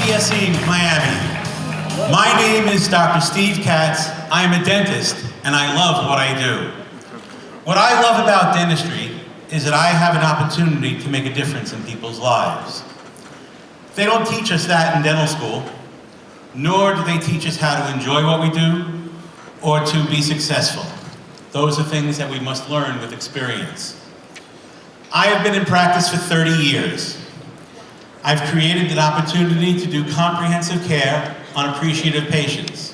TBSE, Miami. My name is Dr. Steve Katz. I am a dentist, and I love what I do. What I love about dentistry is that I have an opportunity to make a difference in people's lives. They don't teach us that in dental school, nor do they teach us how to enjoy what we do or to be successful. Those are things that we must learn with experience. I have been in practice for 30 years. I've created an opportunity to do comprehensive care on appreciative patients.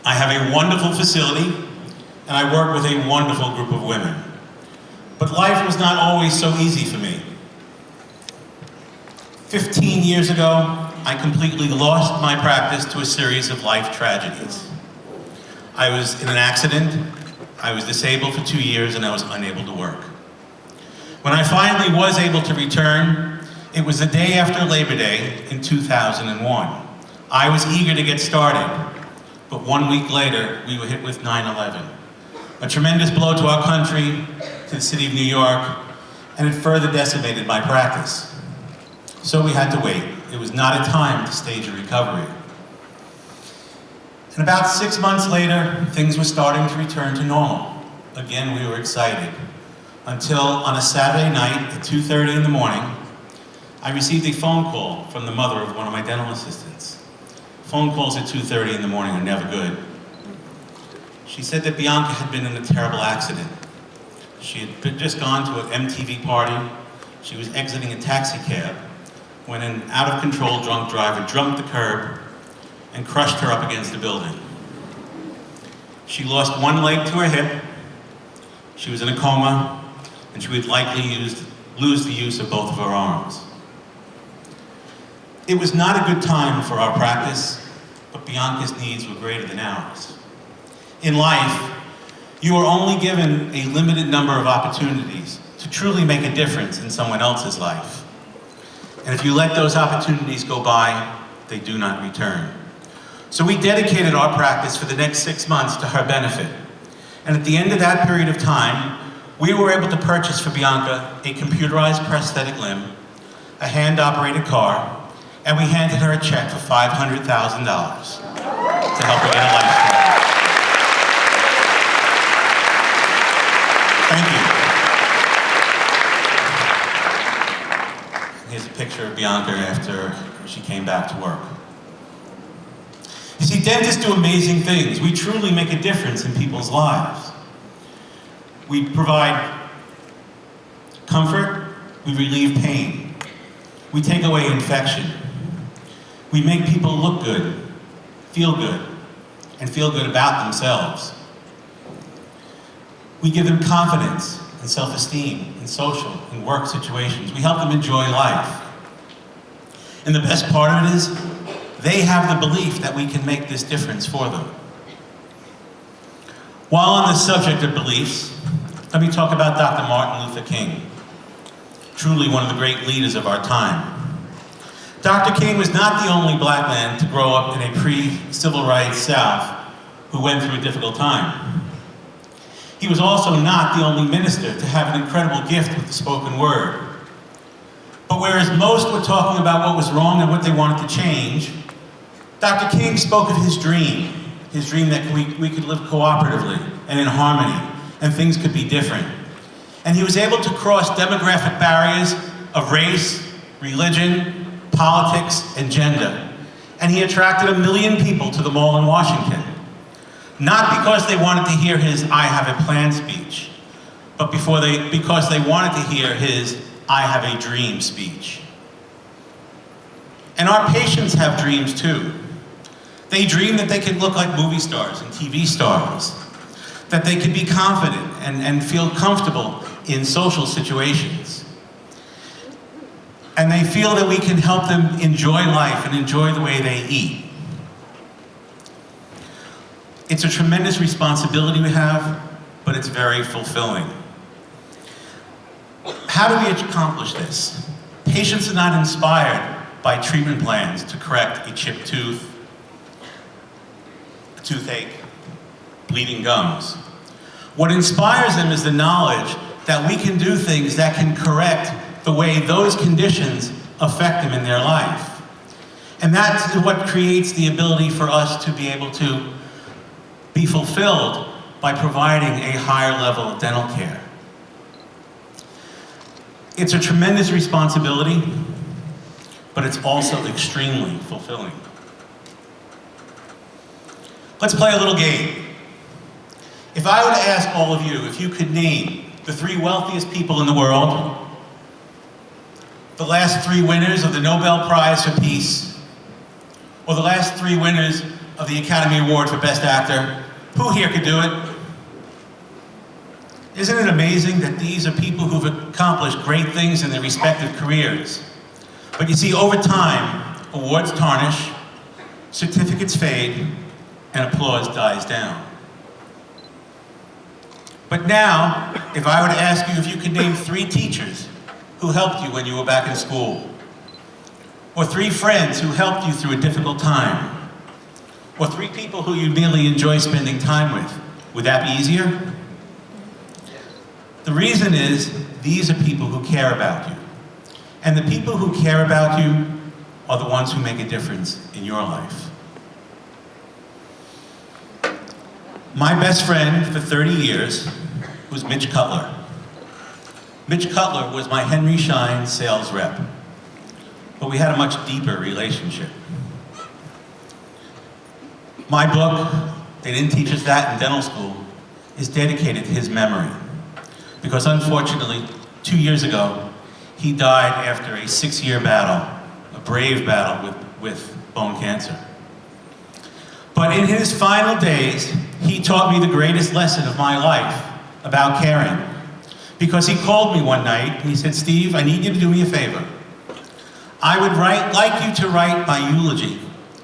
I have a wonderful facility, and I work with a wonderful group of women. But life was not always so easy for me. 15 years ago, I completely lost my practice to a series of life tragedies. I was in an accident, I was disabled for 2 years, and I was unable to work. When I finally was able to return, it was the day after Labor Day in 2001. I was eager to get started, but 1 week later, we were hit with 9/11. A tremendous blow to our country, to the city of New York, and it further decimated my practice. So we had to wait. It was not a time to stage a recovery. And about 6 months later, things were starting to return to normal. Again, we were excited. Until on a Saturday night at 2:30 in the morning, I received a phone call from the mother of one of my dental assistants. Phone calls at 2:30 in the morning are never good. She said that Bianca had been in a terrible accident. She had just gone to an MTV party. She was exiting a taxi cab when an out-of-control drunk driver jumped the curb and crushed her up against the building. She lost one leg to her hip, she was in a coma, and she would likely lose the use of both of her arms. It was not a good time for our practice, but Bianca's needs were greater than ours. In life, you are only given a limited number of opportunities to truly make a difference in someone else's life. And if you let those opportunities go by, they do not return. So we dedicated our practice for the next 6 months to her benefit. And at the end of that period of time, we were able to purchase for Bianca a computerized prosthetic limb, a hand-operated car, and we handed her a check for $500,000 to help her get a life story. Thank you. Here's a picture of Bianca after she came back to work. You see, dentists do amazing things. We truly make a difference in people's lives. We provide comfort, we relieve pain, we take away infection, we make people look good, and feel good about themselves. We give them confidence and self-esteem in social and work situations. We help them enjoy life. And the best part of it is, they have the belief that we can make this difference for them. While on the subject of beliefs, let me talk about Dr. Martin Luther King, truly one of the great leaders of our time. Dr. King was not the only black man to grow up in a pre-civil rights South who went through a difficult time. He was also not the only minister to have an incredible gift with the spoken word. But whereas most were talking about what was wrong and what they wanted to change, Dr. King spoke of his dream that we could live cooperatively and in harmony, and things could be different. And he was able to cross demographic barriers of race, religion, politics, and gender. And he attracted 1 million people to the mall in Washington. Not because they wanted to hear his "I have a plan" speech, but because they wanted to hear his "I have a dream" speech. And our patients have dreams too. They dream that they can look like movie stars and TV stars, that they can be confident and feel comfortable in social situations. And they feel that we can help them enjoy life and enjoy the way they eat. It's a tremendous responsibility we have, but it's very fulfilling. How do we accomplish this? Patients are not inspired by treatment plans to correct a chipped tooth, a toothache, bleeding gums. What inspires them is the knowledge that we can do things that can correct the way those conditions affect them in their life. And that's what creates the ability for us to be able to be fulfilled by providing a higher level of dental care. It's a tremendous responsibility, but it's also extremely fulfilling. Let's play a little game. If I were to ask all of you if you could name the 3 wealthiest people in the world, the last 3 winners of the Nobel Prize for Peace, or the last 3 winners of the Academy Award for Best Actor, who here could do it? Isn't it amazing that these are people who've accomplished great things in their respective careers? But you see, over time, awards tarnish, certificates fade, and applause dies down. But now, if I were to ask you if you could name 3 teachers who helped you when you were back in school, or 3 friends who helped you through a difficult time, or 3 people who you really enjoy spending time with, would that be easier? The reason is, these are people who care about you. And the people who care about you are the ones who make a difference in your life. My best friend for 30 years was Mitch Cutler. Mitch Cutler was my Henry Schein sales rep, but we had a much deeper relationship. My book, they didn't teach us that in dental school, is dedicated to his memory. Because unfortunately, 2 years ago, he died after a 6-year battle, a brave battle with bone cancer. But in his final days, he taught me the greatest lesson of my life about caring. Because he called me one night and he said, "Steve, I need you to do me a favor. I would like you to write my eulogy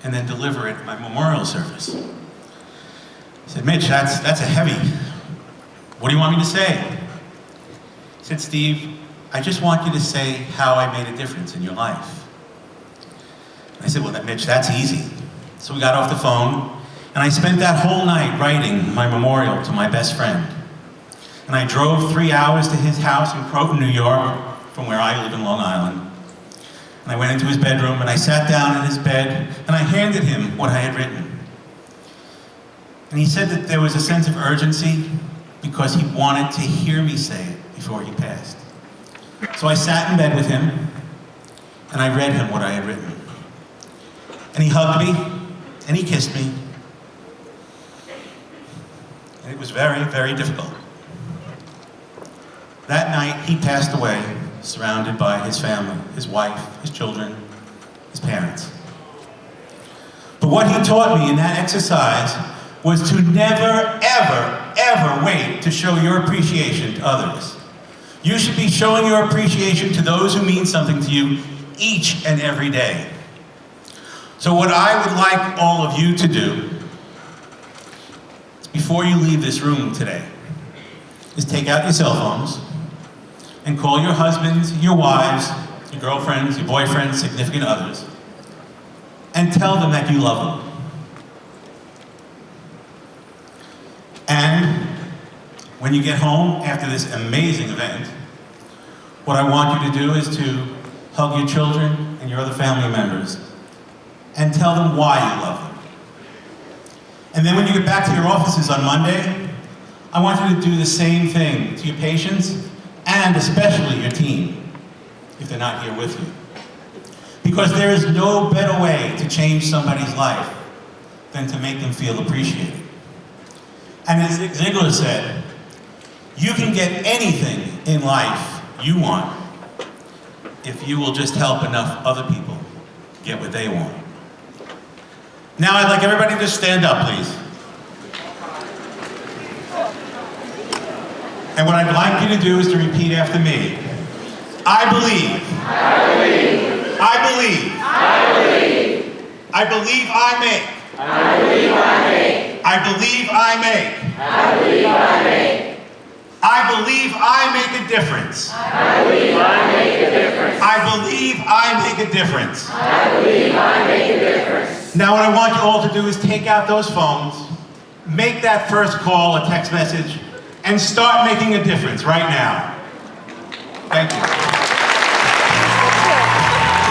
and then deliver it at my memorial service." I said, "Mitch, that's a heavy. What do you want me to say?" He said, "Steve, I just want you to say how I made a difference in your life." I said, "Well, Mitch, that's easy." So we got off the phone, and I spent that whole night writing my memorial to my best friend. And I drove 3 hours to his house in Croton, New York, from where I live in Long Island. And I went into his bedroom, and I sat down in his bed, and I handed him what I had written. And he said that there was a sense of urgency because he wanted to hear me say it before he passed. So I sat in bed with him, and I read him what I had written. And he hugged me, and he kissed me. And it was very, very difficult. That night, he passed away, surrounded by his family, his wife, his children, his parents. But what he taught me in that exercise was to never, ever, ever wait to show your appreciation to others. You should be showing your appreciation to those who mean something to you each and every day. So what I would like all of you to do, before you leave this room today, is take out your cell phones and call your husbands, your wives, your girlfriends, your boyfriends, significant others, and tell them that you love them. And when you get home after this amazing event, what I want you to do is to hug your children and your other family members and tell them why you love them. And then when you get back to your offices on Monday, I want you to do the same thing to your patients and especially your team, if they're not here with you. Because there is no better way to change somebody's life than to make them feel appreciated. And as Zig Ziglar said, you can get anything in life you want if you will just help enough other people get what they want. Now I'd like everybody to stand up, please. And what I'd like you to do is to repeat after me. I believe. I believe. I believe. I believe. I believe I make. I believe I make. I believe I make. I believe I make. I believe I make a difference. I believe I make a difference. I believe I make a difference. I believe I make a difference. Now what I want you all to do is take out those phones, make that first call, a text message, and start making a difference right now. Thank you.